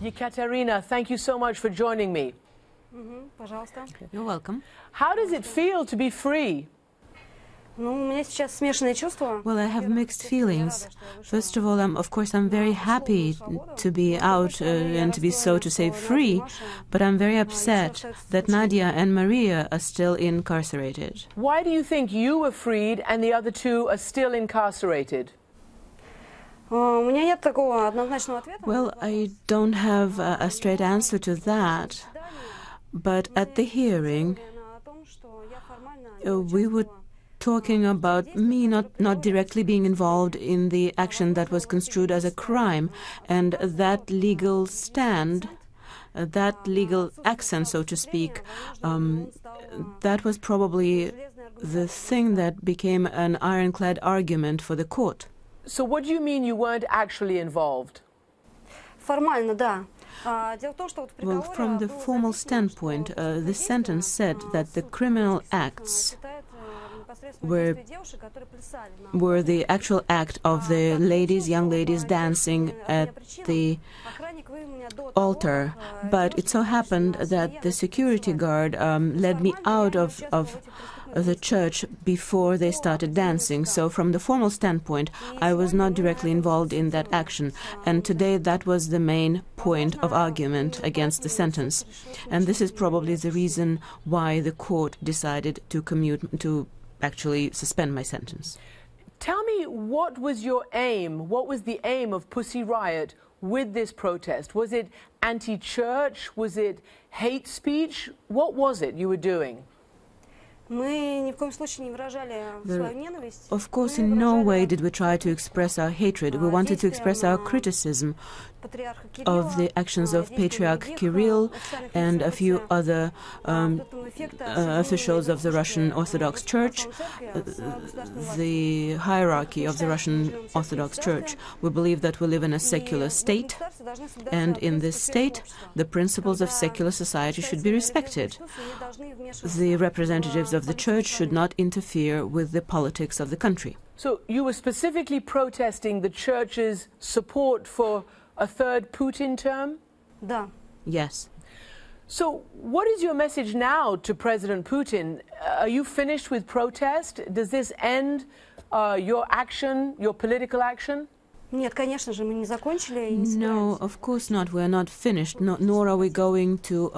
Yekaterina, thank you so much for joining me. You're welcome. How does it feel to be free? Well, I have mixed feelings. First of all, of course, I'm very happy to be out and to be, so to say, free, but I'm very upset that Nadia and Maria are still incarcerated. Why do you think you were freed and the other two are still incarcerated? Well, I don't have a straight answer to that, but at the hearing, we were talking about me not directly being involved in the action that was construed as a crime, and that legal stand, that legal accent, so to speak, that was probably the thing that became an ironclad argument for the court. So what do you mean you weren't actually involved? Well, from the formal standpoint, the sentence said that the criminal acts were the actual act of the ladies, young ladies, dancing at the altar. But it so happened that the security guard led me out of the church before they started dancing. So from the formal standpoint, I was not directly involved in that action. And today that was the main point of argument against the sentence. And this is probably the reason why the court decided to actually suspend my sentence. Tell me, what was your aim? What was the aim of Pussy Riot with this protest? Was it anti-church? Was it hate speech? What was it you were doing? Of course, in no way did we try to express our hatred. We wanted to express our criticism of the actions of Patriarch Kirill and a few other officials of the Russian Orthodox Church, the hierarchy of the Russian Orthodox Church. We believe that we live in a secular state, and in this state, the principles of secular society should be respected. The representatives of the church should not interfere with the politics of the country. So you were specifically protesting the church's support for a third Putin term? Yes. So what is your message now to President Putin? Are you finished with protest? Does this end your action, your political action? No, of course not. We are not finished, nor are we going to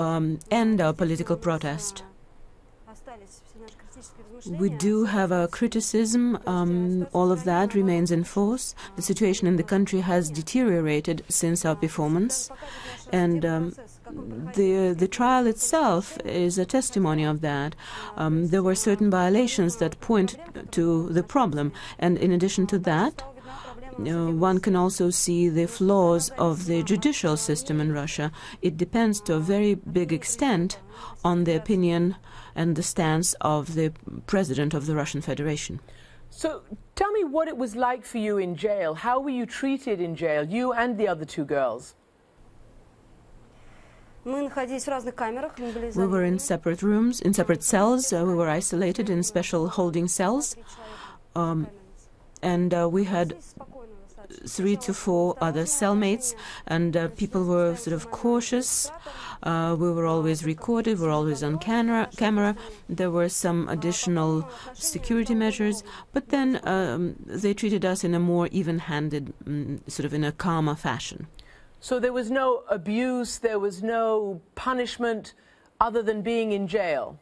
end our political protest. We do have a criticism. All of that remains in force. The situation in the country has deteriorated since our performance, and the trial itself is a testimony of that. There were certain violations that point to the problem, and in addition to that, one can also see the flaws of the judicial system in Russia. It depends to a very big extent on the opinion and the stance of the president of the Russian Federation. So tell me what it was like for you in jail. How were you treated in jail, you and the other two girls? We were in separate rooms, in separate cells. We were isolated in special holding cells. And we had 3 to 4 other cellmates, and people were sort of cautious. We were always recorded, we were always on camera. There were some additional security measures, but then they treated us in a more even-handed, sort of in a calmer fashion. So there was no abuse, there was no punishment other than being in jail?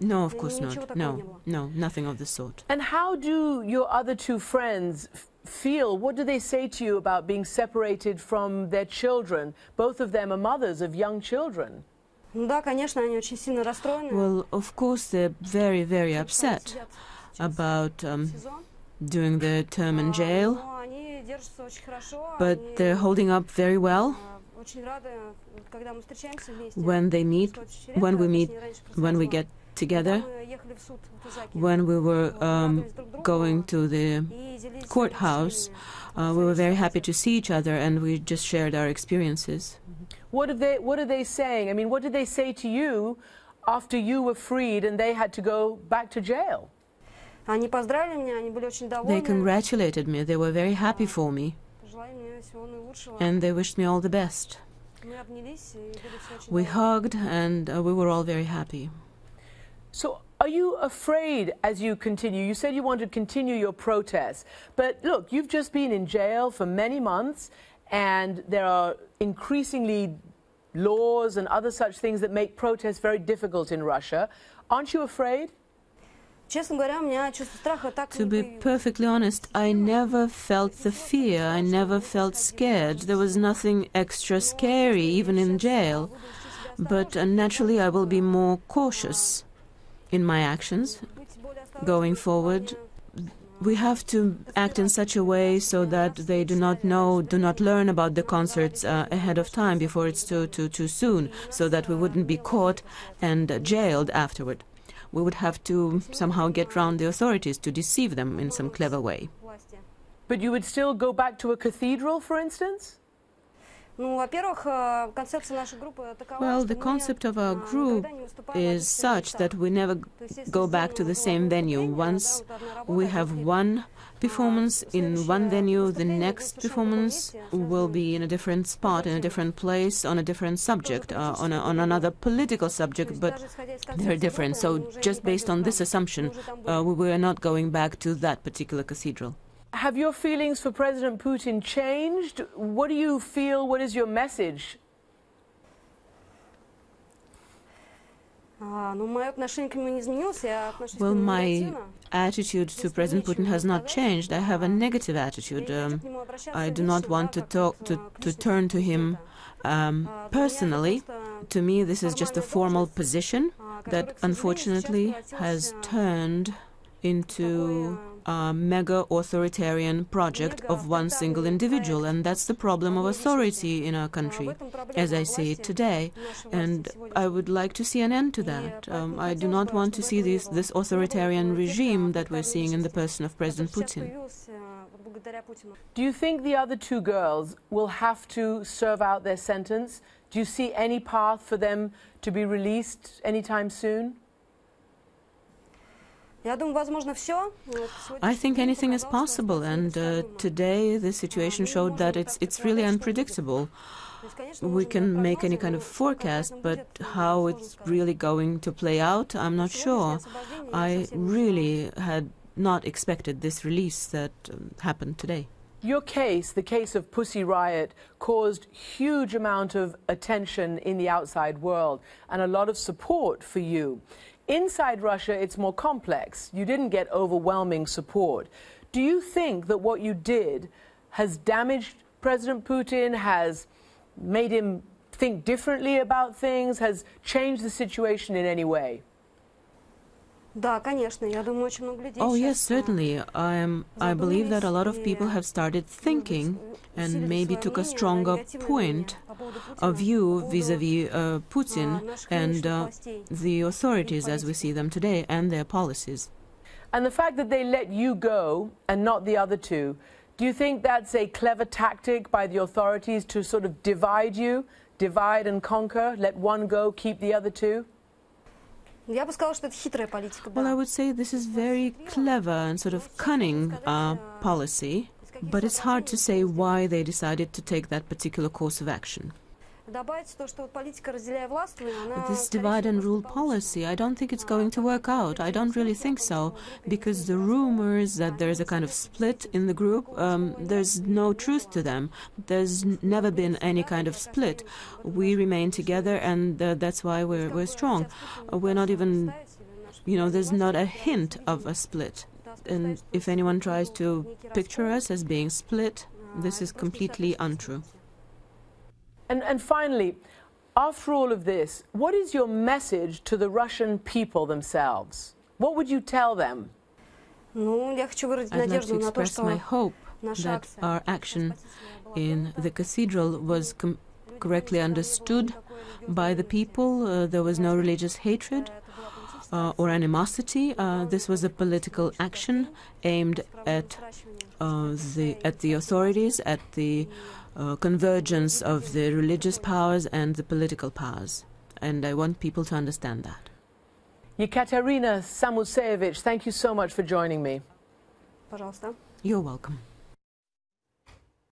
No, of course not. No, nothing of the sort. And how do your other two friends feel? What do they say to you about being separated from their children? Both of them are mothers of young children. Well, of course, they're very, very upset about doing their term in jail, but they're holding up very well. When we get together, when we were going to the courthouse, we were very happy to see each other, and we just shared our experiences. What are they saying? I mean, what did they say to you after you were freed and they had to go back to jail? They congratulated me. They were very happy for me. and they wished me all the best. We hugged, and we were all very happy. So are you afraid as you continue? You said you want to continue your protests, but look, you've just been in jail for many months, and there are increasingly laws and other such things that make protests very difficult in Russia. Aren't you afraid? To be perfectly honest, I never felt the fear. I never felt scared. There was nothing extra scary, even in jail. But naturally, I will be more cautious in my actions going forward. We have to act in such a way so that they do not learn about the concerts ahead of time before it's too soon, so that we wouldn't be caught and jailed afterward. We would have to somehow get round the authorities to deceive them in some clever way. But you would still go back to a cathedral, for instance? Well, the concept of our group is such that we never go back to the same venue. Once we have one performance in one venue, the next performance will be in a different spot, in a different place, on a different subject, on another political subject, but they're different. So just based on this assumption, we are not going back to that particular cathedral. Have your feelings for President Putin changed? What do you feel? What is your message? Well, my attitude to President Putin has not changed. I have a negative attitude. I do not want to turn to him personally. To me, this is just a formal position that unfortunately has turned into a mega-authoritarian project of one single individual, and that's the problem of authority in our country, as I see it today, and I would like to see an end to that. I do not want to see this authoritarian regime that we're seeing in the person of President Putin. Do you think the other two girls will have to serve out their sentence? Do you see any path for them to be released anytime soon? I think anything is possible, and today the situation showed that it's really unpredictable. We can make any kind of forecast, but how it's really going to play out, I'm not sure. I really had not expected this release that happened today. Your case, the case of Pussy Riot, caused huge amount of attention in the outside world and a lot of support for you. Inside Russia, it's more complex. You didn't get overwhelming support. Do you think that what you did has damaged President Putin, has made him think differently about things, has changed the situation in any way? Oh, yes, certainly. I believe that a lot of people have started thinking and maybe took a stronger point of view vis-à-vis Putin and the authorities as we see them today and their policies. And the fact that they let you go and not the other two, do you think that's a clever tactic by the authorities to sort of divide you, divide and conquer, let one go, keep the other two? Well, I would say this is very clever and sort of cunning policy, but it's hard to say why they decided to take that particular course of action. This divide and rule policy, I don't think it's going to work out. I don't really think so, because the rumors that there's a kind of split in the group, there's no truth to them. There's never been any kind of split. We remain together, and that's why we're strong. We're not even, there's not a hint of a split. And if anyone tries to picture us as being split, this is completely untrue. And finally, after all of this, what is your message to the Russian people themselves? What would you tell them? I'd like to express my hope that our action in the cathedral was correctly understood by the people. There was no religious hatred or animosity. This was a political action aimed at the authorities, at the convergence of the religious powers and the political powers. And I want people to understand that. Ekaterina Samucevich, thank you so much for joining me. You're welcome.